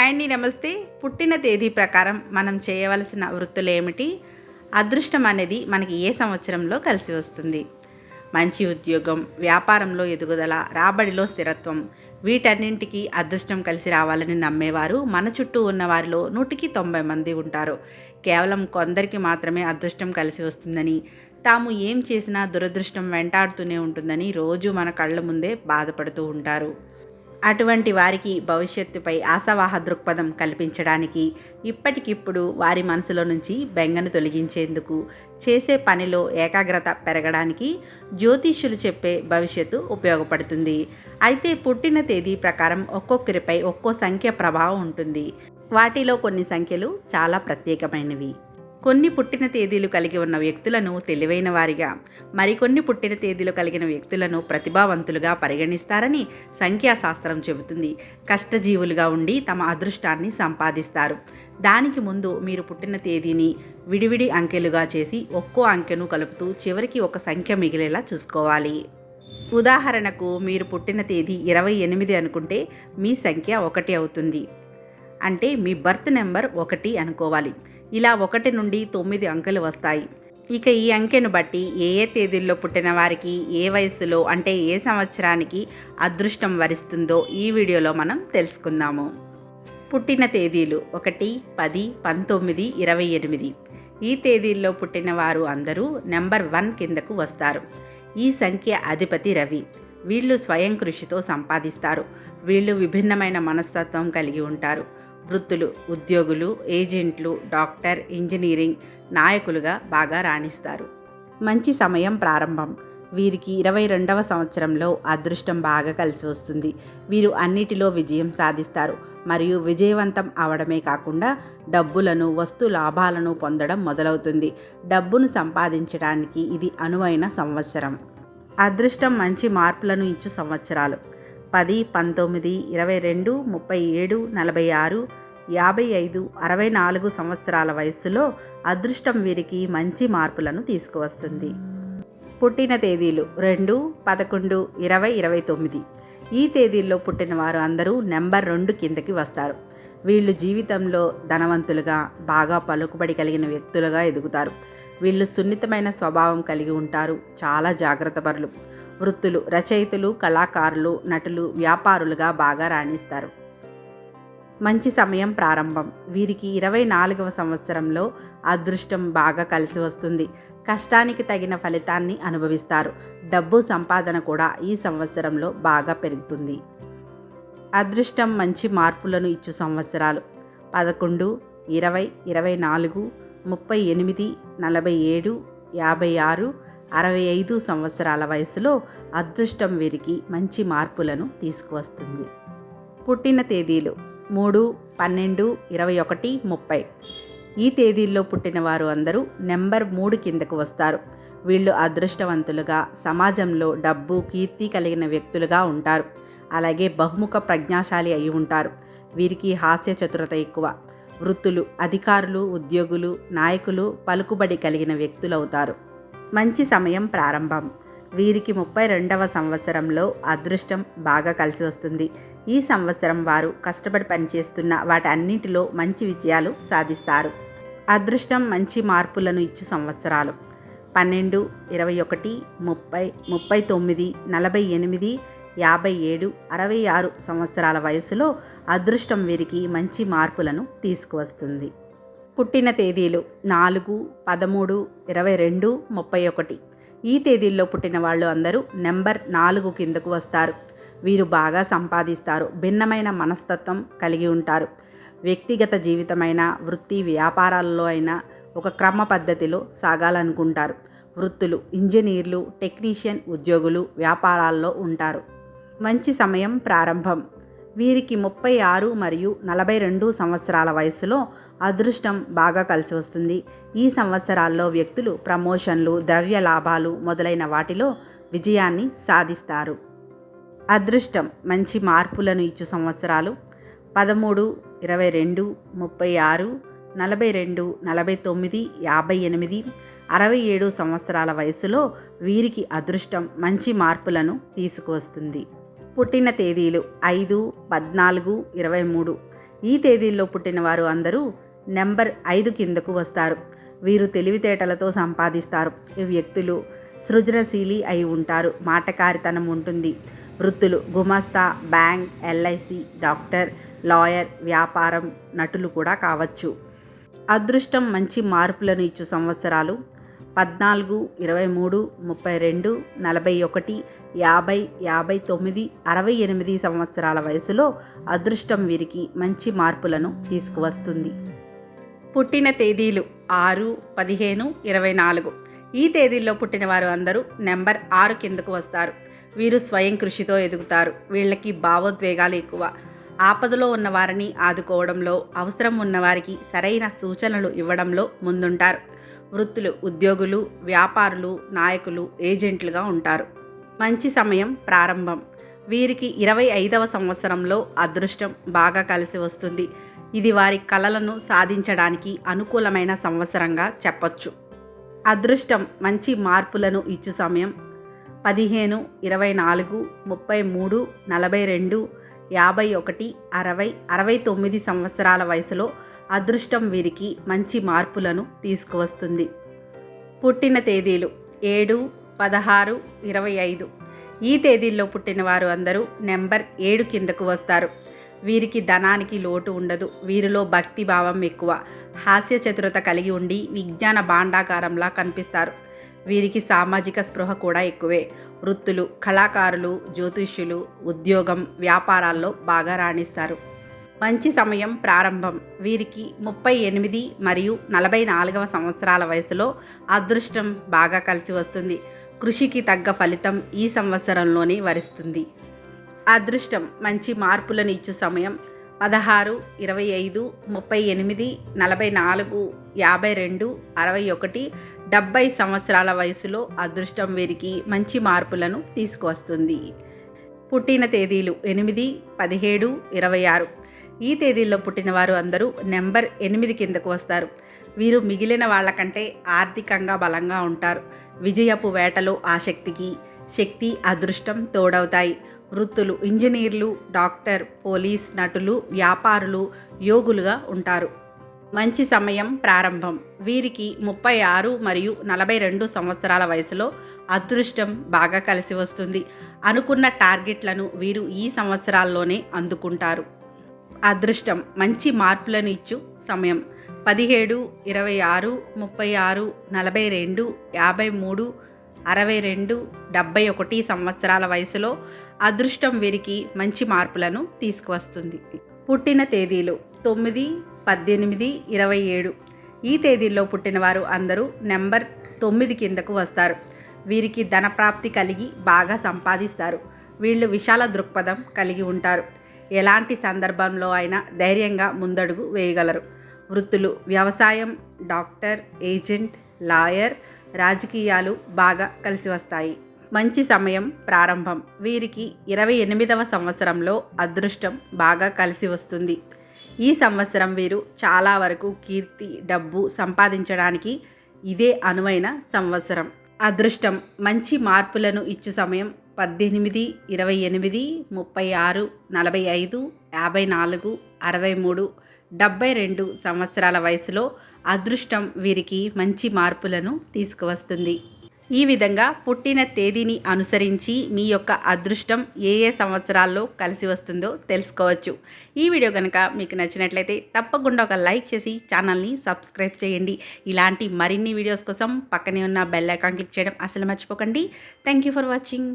Hi అండి, నమస్తే. పుట్టిన తేదీ ప్రకారం మనం చేయవలసిన వృత్తులు ఏమిటి? అదృష్టం అనేది మనకి ఏ సంవత్సరంలో కలిసి వస్తుంది? మంచి ఉద్యోగం, వ్యాపారంలో ఎదుగుదల, రాబడిలో స్థిరత్వం, వీటన్నింటికి అదృష్టం కలిసి రావాలని నమ్మేవారు మన చుట్టూ ఉన్న వారిలో 100కి 90 మంది ఉంటారు. కేవలం కొందరికి మాత్రమే అదృష్టం కలిసి వస్తుందని, తాము ఏం చేసినా దురదృష్టం వెంటాడుతూనే ఉంటుందని రోజు మన కళ్ళ ముందే బాధపడుతూ ఉంటారు. అటువంటి వారికి భవిష్యత్తుపై ఆశావాహ దృక్పథం కల్పించడానికి, ఇప్పటికిప్పుడు వారి మనసులో నుంచి బెంగను తొలగించేందుకు, చేసే పనిలో ఏకాగ్రత పెరగడానికి జ్యోతిష్యులు చెప్పే భవిష్యత్తు ఉపయోగపడుతుంది. అయితే పుట్టిన తేదీ ప్రకారం ఒక్కొక్కరిపై ఒక్కో సంఖ్య ప్రభావం ఉంటుంది. వాటిలో కొన్ని సంఖ్యలు చాలా ప్రత్యేకమైనవి. కొన్ని పుట్టిన తేదీలు కలిగి ఉన్న వ్యక్తులను తెలివైన వారిగా, మరికొన్ని పుట్టిన తేదీలు కలిగిన వ్యక్తులను ప్రతిభావంతులుగా పరిగణిస్తారని సంఖ్యాశాస్త్రం చెబుతుంది. కష్టజీవులుగా ఉండి తమ అదృష్టాన్ని సంపాదిస్తారు. దానికి ముందు మీరు పుట్టిన తేదీని విడివిడి అంకెలుగా చేసి ఒక్కో అంకెను కలుపుతూ చివరికి ఒక సంఖ్య మిగిలేలా చూసుకోవాలి. ఉదాహరణకు, మీరు పుట్టిన తేదీ 28 అనుకుంటే మీ సంఖ్య 1 అవుతుంది. అంటే మీ బర్త్ నెంబర్ 1 అనుకోవాలి. ఇలా 1 నుండి 9 అంకెలు వస్తాయి. ఇక ఈ అంకెను బట్టి ఏ ఏ తేదీల్లో పుట్టిన వారికి ఏ వయసులో, అంటే ఏ సంవత్సరానికి అదృష్టం వరిస్తుందో ఈ వీడియోలో మనం తెలుసుకుందాము. పుట్టిన తేదీలు 1, 10, 19, 28. ఈ తేదీల్లో పుట్టిన వారు అందరూ నెంబర్ 1 కిందకు వస్తారు. ఈ సంఖ్య అధిపతి రవి. వీళ్ళు స్వయం కృషితో సంపాదిస్తారు. వీళ్ళు విభిన్నమైన మనస్తత్వం కలిగి ఉంటారు. వృత్తులు: ఉద్యోగులు, ఏజెంట్లు, డాక్టర్, ఇంజనీరింగ్, నాయకులుగా బాగా రాణిస్తారు. మంచి సమయం ప్రారంభం. వీరికి 22వ సంవత్సరంలో అదృష్టం బాగా కలిసి వస్తుంది. వీరు అన్నిటిలో విజయం సాధిస్తారు మరియు విజయవంతం అవడమే కాకుండా డబ్బులను, వస్తు లాభాలను పొందడం మొదలవుతుంది. డబ్బును సంపాదించడానికి ఇది అనువైన సంవత్సరం. అదృష్టం మంచి మార్పులను ఇచ్చు సంవత్సరాలు: 10, 19, 22, 37, 46, 55, 64 సంవత్సరాల వయస్సులో అదృష్టం వీరికి మంచి మార్పులను తీసుకువస్తుంది. పుట్టిన తేదీలు 2, 11, 20, 29. ఈ తేదీల్లో పుట్టిన వారు అందరూ నెంబర్ 2 కిందకి వస్తారు. వీళ్ళు జీవితంలో ధనవంతులుగా, బాగా పలుకుబడి కలిగిన వ్యక్తులుగా ఎదుగుతారు. వీళ్ళు సున్నితమైన స్వభావం కలిగి ఉంటారు. చాలా జాగ్రత్తపరులు. వృత్తులు: రచయితలు, కళాకారులు, నటులు, వ్యాపారులుగా బాగా రాణిస్తారు. మంచి సమయం ప్రారంభం. వీరికి 24వ సంవత్సరంలో అదృష్టం బాగా కలిసి వస్తుంది. కష్టానికి తగిన ఫలితాన్ని అనుభవిస్తారు. డబ్బు సంపాదన కూడా ఈ సంవత్సరంలో బాగా పెరుగుతుంది. అదృష్టం మంచి మార్పులను ఇచ్చు సంవత్సరాలు: 11, 20, 24, 38, 47, 56, 65 సంవత్సరాల వయసులో అదృష్టం వీరికి మంచి మార్పులను తీసుకువస్తుంది. పుట్టిన తేదీలు 3, 12, 21, 30. ఈ తేదీల్లో పుట్టిన వారు అందరూ నెంబర్ 3 కిందకు వస్తారు. వీళ్ళు అదృష్టవంతులుగా, సమాజంలో డబ్బు, కీర్తి కలిగిన వ్యక్తులుగా ఉంటారు. అలాగే బహుముఖ ప్రజ్ఞాశాలి అయి ఉంటారు. వీరికి హాస్య చతురత ఎక్కువ. వృత్తులు: అధికారులు, ఉద్యోగులు, నాయకులు, పలుకుబడి కలిగిన వ్యక్తులవుతారు. మంచి సమయం ప్రారంభం. వీరికి 32వ సంవత్సరంలో అదృష్టం బాగా కలిసి వస్తుంది. ఈ సంవత్సరం వారు కష్టపడి పనిచేస్తున్న వాటన్నిటిలో మంచి విజయాలు సాధిస్తారు. అదృష్టం మంచి మార్పులను ఇచ్చు సంవత్సరాలు: 12, 21, 30, 39, 48, 57, 66 సంవత్సరాల వయసులో అదృష్టం వీరికి మంచి మార్పులను తీసుకువస్తుంది. పుట్టిన తేదీలు 4, 13, 22, 31. ఈ తేదీల్లో పుట్టిన వాళ్ళు అందరూ నెంబర్ 4 కిందకు వస్తారు. వీరు బాగా సంపాదిస్తారు. భిన్నమైన మనస్తత్వం కలిగి ఉంటారు. వ్యక్తిగత జీవితమైన, వృత్తి వ్యాపారాల్లో అయినా ఒక క్రమ పద్ధతిలో సాగాలనుకుంటారు. వృత్తులు: ఇంజనీర్లు, టెక్నీషియన్, ఉద్యోగులు, వ్యాపారాల్లో ఉంటారు. మంచి సమయం ప్రారంభం. వీరికి 36 మరియు 42 సంవత్సరాల వయసులో అదృష్టం బాగా కలిసి వస్తుంది. ఈ సంవత్సరాల్లో వ్యక్తులు ప్రమోషన్లు, ద్రవ్య లాభాలు మొదలైన వాటిలో విజయాన్ని సాధిస్తారు. అదృష్టం మంచి మార్పులను ఇచ్చు సంవత్సరాలు: 13, 22, 36, 42, 49, 58, 67 సంవత్సరాల వయసులో వీరికి అదృష్టం మంచి మార్పులను తీసుకువస్తుంది. పుట్టిన తేదీలు 5, 14, 23. ఈ తేదీల్లో పుట్టిన వారు అందరూ నెంబర్ 5 కిందకు వస్తారు. వీరు తెలివితేటలతో సంపాదిస్తారు. ఈ వ్యక్తులు సృజనశీలి అయి ఉంటారు. మాటకారితనం ఉంటుంది. వృత్తులు గుమస్తా, బ్యాంక్, ఎల్ఐసి, డాక్టర్, లాయర్, వ్యాపారం, నటులు కూడా కావచ్చు. అదృష్టం మంచి మార్పులను ఇచ్చు సంవత్సరాలు 14, 23, 32, 41, 50, 59, 68 సంవత్సరాల వయసులో అదృష్టం వీరికి మంచి మార్పులను తీసుకువస్తుంది. పుట్టిన తేదీలు 6, 15, 24. ఈ తేదీల్లో పుట్టిన వారు అందరూ నెంబర్ 6 కిందకు వస్తారు. వీరు స్వయం కృషితో ఎదుగుతారు. వీళ్ళకి భావోద్వేగాలు ఎక్కువ. ఆపదలో ఉన్నవారిని ఆదుకోవడంలో, అవసరం ఉన్నవారికి సరైన సూచనలు ఇవ్వడంలో ముందుంటారు. వృత్తులు ఉద్యోగులు, వ్యాపారులు, నాయకులు, ఏజెంట్లుగా ఉంటారు. మంచి సమయం ప్రారంభం. వీరికి 25వ సంవత్సరంలో అదృష్టం బాగా కలిసి వస్తుంది. ఇది వారి కలలను సాధించడానికి అనుకూలమైన సంవత్సరంగా చెప్పొచ్చు. అదృష్టం మంచి మార్పులను ఇచ్చు సమయం 15, 24, 33, 42, 51, 60, 69 సంవత్సరాల వయసులో అదృష్టం వీరికి మంచి మార్పులను తీసుకువస్తుంది. పుట్టిన తేదీలు 7, 16, 25. ఈ తేదీల్లో పుట్టిన వారు అందరూ నెంబర్ 7 కిందకు వస్తారు. వీరికి ధనానికి లోటు ఉండదు. వీరిలో భక్తి భావం ఎక్కువ. హాస్య చతురత కలిగి ఉండి విజ్ఞాన భాండాగారంలా కనిపిస్తారు. వీరికి సామాజిక స్పృహ కూడా ఎక్కువే. వృత్తులు కళాకారులు, జ్యోతిష్యులు, ఉద్యోగం, వ్యాపారాల్లో బాగా రాణిస్తారు. మంచి సమయం ప్రారంభం. వీరికి 38 మరియు 44వ సంవత్సరాల వయసులో అదృష్టం బాగా కలిసి వస్తుంది. కృషికి తగ్గ ఫలితం ఈ సంవత్సరంలోనే వరిస్తుంది. అదృష్టం మంచి మార్పులను ఇచ్చు సమయం 16, 25, 38, 44, 52, 61, 70 సంవత్సరాల వయసులో అదృష్టం వీరికి మంచి మార్పులను తీసుకువస్తుంది. పుట్టిన తేదీలు 8, 17, 26. ఈ తేదీల్లో పుట్టిన వారు అందరూ నెంబర్ 8 కిందకు వస్తారు. వీరు మిగిలిన వాళ్ళకంటే ఆర్థికంగా బలంగా ఉంటారు. విజయపు వేటలో ఆసక్తికి శక్తి, అదృష్టం తోడవుతాయి. వృత్తులు ఇంజనీర్లు, డాక్టర్, పోలీస్, నటులు, వ్యాపారులు, యోగులుగా ఉంటారు. మంచి సమయం ప్రారంభం. వీరికి 36 మరియు 42 సంవత్సరాల వయసులో అదృష్టం బాగా కలిసి వస్తుంది. అనుకున్న టార్గెట్లను వీరు ఈ సంవత్సరాల్లోనే అందుకుంటారు. అదృష్టం మంచి మార్పులను ఇచ్చు సమయం 17, 26, 36, 42, 53, 62, 71 సంవత్సరాల వయసులో అదృష్టం వీరికి మంచి మార్పులను తీసుకువస్తుంది. పుట్టిన తేదీలు 9, 18, 27. ఈ తేదీల్లో పుట్టినవారు అందరూ నెంబర్ 9 కిందకు వస్తారు. వీరికి ధనప్రాప్తి కలిగి బాగా సంపాదిస్తారు. వీళ్ళు విశాల దృక్పథం కలిగి ఉంటారు. ఎలాంటి సందర్భంలో అయినా ధైర్యంగా ముందడుగు వేయగలరు. వృత్తులు వ్యవసాయం, డాక్టర్, ఏజెంట్, లాయర్, రాజకీయాలు బాగా కలిసి వస్తాయి. మంచి సమయం ప్రారంభం. వీరికి 28వ సంవత్సరంలో అదృష్టం బాగా కలిసి వస్తుంది. ఈ సంవత్సరం వీరు చాలా వరకు కీర్తి, డబ్బు సంపాదించడానికి ఇదే అనువైన సంవత్సరం. అదృష్టం మంచి మార్పులను ఇచ్చు సమయం 18, 28, 36, 45, 54, 63, 72 సంవత్సరాల వయసులో అదృష్టం వీరికి మంచి మార్పులను తీసుకువస్తుంది. ఈ విధంగా పుట్టిన తేదీని అనుసరించి మీ యొక్క అదృష్టం ఏ ఏ సంవత్సరాల్లో కలిసి వస్తుందో తెలుసుకోవచ్చు. ఈ వీడియో కనుక మీకు నచ్చినట్లయితే తప్పకుండా ఒక లైక్ చేసి ఛానల్ని సబ్స్క్రైబ్ చేయండి. ఇలాంటి మరిన్ని వీడియోస్ కోసం పక్కనే ఉన్న బెల్ ఐకాన్ క్లిక్ చేయడం అసలు మర్చిపోకండి. Thank you for watching.